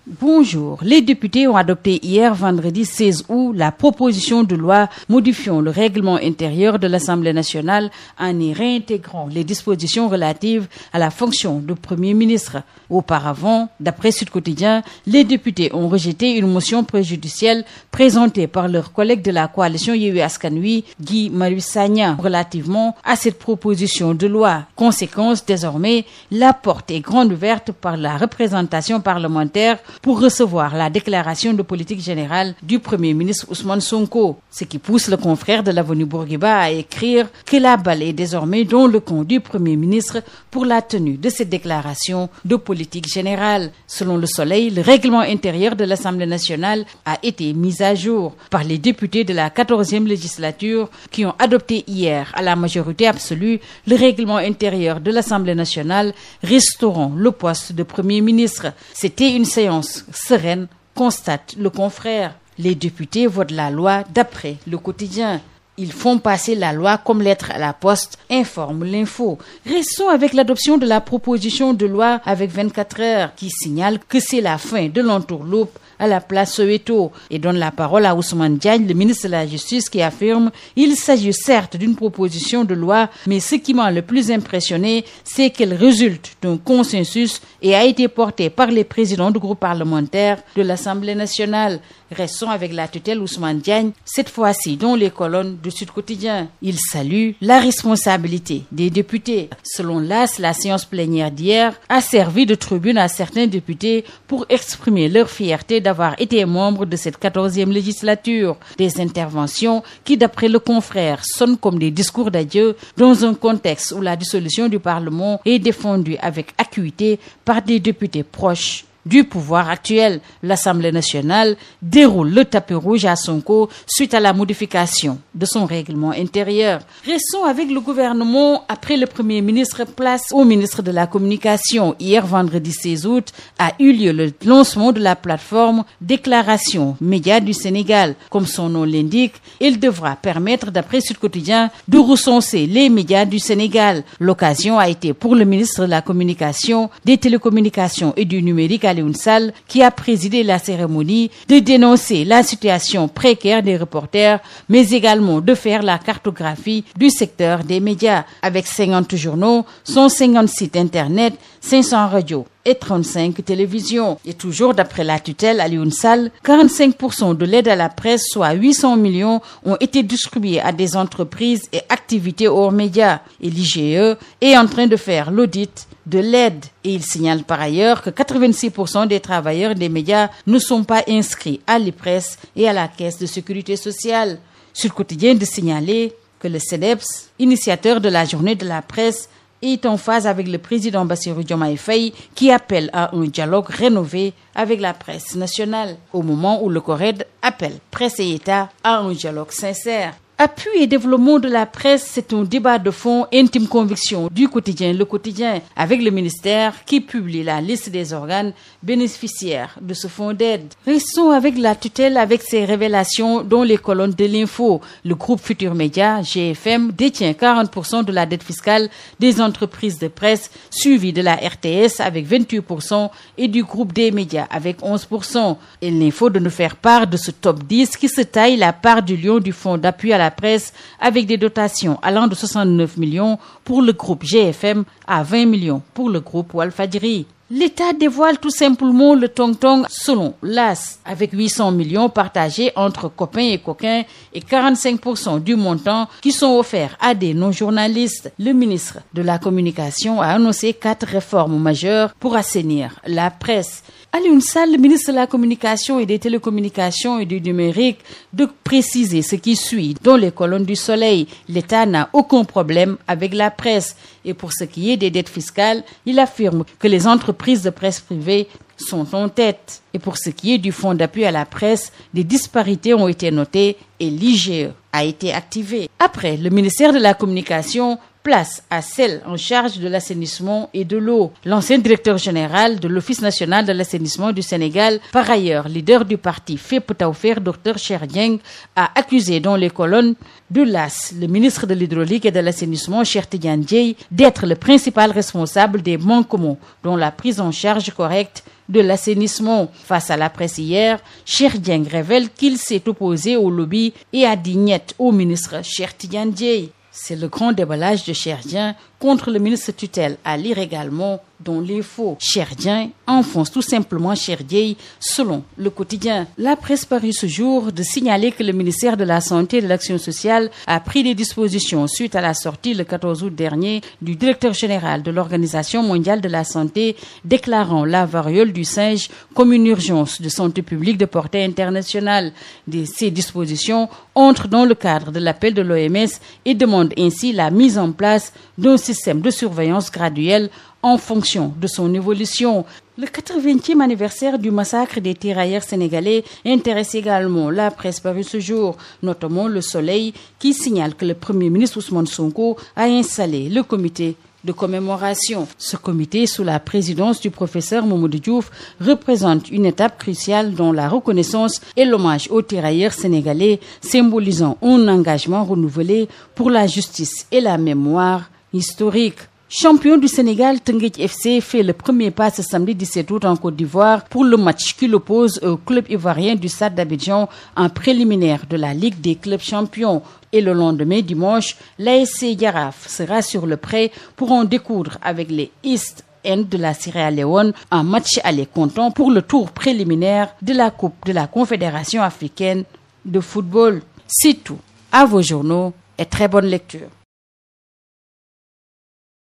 Bonjour. Les députés ont adopté hier, vendredi 16 août, la proposition de loi modifiant le règlement intérieur de l'Assemblée nationale en y réintégrant les dispositions relatives à la fonction de Premier ministre. Auparavant, d'après Sud Quotidien, les députés ont rejeté une motion préjudicielle présentée par leurs collègues de la coalition Yewwi Askan Wi, Guy Marius Sagna, relativement à cette proposition de loi. Conséquence, désormais, la porte est grande ouverte par la représentation parlementaire pour recevoir la déclaration de politique générale du Premier ministre Ousmane Sonko, ce qui pousse le confrère de l'avenue Bourguiba à écrire que la balle est désormais dans le camp du Premier ministre pour la tenue de cette déclaration de politique générale. Selon Le Soleil, le règlement intérieur de l'Assemblée nationale a été mis à jour par les députés de la 14e législature qui ont adopté hier à la majorité absolue le règlement intérieur de l'Assemblée nationale restaurant le poste de Premier ministre. C'était une séance sereine, constate le confrère. Les députés votent la loi d'après Le Quotidien. Ils font passer la loi comme lettre à la poste, informe l'info. Restons avec l'adoption de la proposition de loi avec 24 heures qui signale que c'est la fin de l'entourloupe à la place Soweto et donne la parole à Ousmane Diagne, le ministre de la Justice, qui affirme il s'agit certes d'une proposition de loi, mais ce qui m'a le plus impressionné, c'est qu'elle résulte d'un consensus et a été portée par les présidents du groupe parlementaire de l'Assemblée nationale. Restons avec la tutelle Ousmane Diagne, cette fois-ci dans les colonnes du Sud Quotidien. Il salue la responsabilité des députés. Selon l'AS, la séance plénière d'hier a servi de tribune à certains députés pour exprimer leur fierté d'avoir été membres de cette 14e législature. Des interventions qui, d'après le confrère, sonnent comme des discours d'adieu dans un contexte où la dissolution du Parlement est défendue avec acuité par des députés proches du pouvoir actuel. L'Assemblée nationale déroule le tapis rouge à Sonko suite à la modification de son règlement intérieur. Restons avec le gouvernement. Après le Premier ministre, place au ministre de la Communication. Hier, vendredi 16 août, a eu lieu le lancement de la plateforme Déclaration Médias du Sénégal. Comme son nom l'indique, il devra permettre, d'après Sud Quotidien, de recenser les médias du Sénégal. L'occasion a été pour le ministre de la Communication, des Télécommunications et du Numérique, Alioune Sall, qui a présidé la cérémonie, de dénoncer la situation précaire des reporters, mais également de faire la cartographie du secteur des médias, avec 50 journaux, 150 sites internet, 500 radios et 35 télévisions. Et toujours d'après la tutelle Alioune Sall, 45% de l'aide à la presse, soit 800 millions, ont été distribués à des entreprises et activités hors médias. Et l'IGE est en train de faire l'audit de l'aide. Et il signale par ailleurs que 86% des travailleurs des médias ne sont pas inscrits à l'IPRES et à la Caisse de sécurité sociale. Sur le quotidien de signaler que le CEDEPS, initiateur de la journée de la presse, est en phase avec le président Bassirou Diomaye Faye qui appelle à un dialogue rénové avec la presse nationale, au moment où le CORED appelle presse et État à un dialogue sincère. Appui et développement de la presse, c'est un débat de fond, intime conviction du quotidien Le Quotidien, avec le ministère qui publie la liste des organes bénéficiaires de ce fonds d'aide. Restons avec la tutelle avec ses révélations dans les colonnes de l'info. Le groupe Futur Média, GFM, détient 40% de la dette fiscale des entreprises de presse, suivi de la RTS avec 28% et du groupe des médias avec 11%. Il n'est faut de nous faire part de ce top 10 qui se taille la part du lion du fonds d'appui à la presse avec des dotations allant de 69 millions pour le groupe GFM à 20 millions pour le groupe Walfadjri. L'État dévoile tout simplement le tong-tong selon l'AS avec 800 millions partagés entre copains et coquins et 45% du montant qui sont offerts à des non-journalistes. Le ministre de la Communication a annoncé 4 réformes majeures pour assainir la presse. Alioune Sall, le ministre de la Communication et des Télécommunications et du Numérique, de préciser ce qui suit dans les colonnes du Soleil. L'État n'a aucun problème avec la presse. Et pour ce qui est des dettes fiscales, il affirme que les entreprises de presse privée sont en tête. Et pour ce qui est du fonds d'appui à la presse, des disparités ont été notées et l'IGE a été activé. Après, le ministère de la Communication place à celle en charge de l'assainissement et de l'eau. L'ancien directeur général de l'Office national de l'assainissement du Sénégal, par ailleurs leader du parti FEP Tawfekh, Dr Cheikh Dieng, a accusé dans les colonnes de l'AS le ministre de l'Hydraulique et de l'Assainissement, Cheikh Tidiane Dièye, d'être le principal responsable des manquements dont la prise en charge correcte de l'assainissement. Face à la presse hier, Cheikh Dieng révèle qu'il s'est opposé au lobby et a dit niet au ministre Cheikh Tidiane Dièye. C'est le grand déballage de Cheikh Dieng contre le ministre tutelle, à lire également dans les faux. Cheikh Dieng enfonce tout simplement Cheikh Dièye, selon le quotidien. La presse parue ce jour de signaler que le ministère de la Santé et de l'Action sociale a pris des dispositions suite à la sortie le 14 août dernier du directeur général de l'Organisation mondiale de la santé déclarant la variole du singe comme une urgence de santé publique de portée internationale. Ces dispositions entrent dans le cadre de l'appel de l'OMS et demandent ainsi la mise en place d'un système de surveillance graduelle en fonction de son évolution. Le 80e anniversaire du massacre des tirailleurs sénégalais intéresse également la presse parue ce jour, notamment Le Soleil, qui signale que le Premier ministre Ousmane Sonko a installé le comité de commémoration. Ce comité, sous la présidence du professeur Mamadou Diouf, représente une étape cruciale dans la reconnaissance et l'hommage aux tirailleurs sénégalais, symbolisant un engagement renouvelé pour la justice et la mémoire historique. Champion du Sénégal, Teungueth FC fait le premier pas ce samedi 17 août en Côte d'Ivoire pour le match qui l'oppose au club ivoirien du Stade d'Abidjan en préliminaire de la Ligue des clubs champions. Et le lendemain, dimanche, l'ASC Jaraaf sera sur le pré pour en découdre avec les East End de la Sierra Leone, un match aller comptant pour le tour préliminaire de la Coupe de la Confédération africaine de football. C'est tout. À vos journaux et très bonne lecture.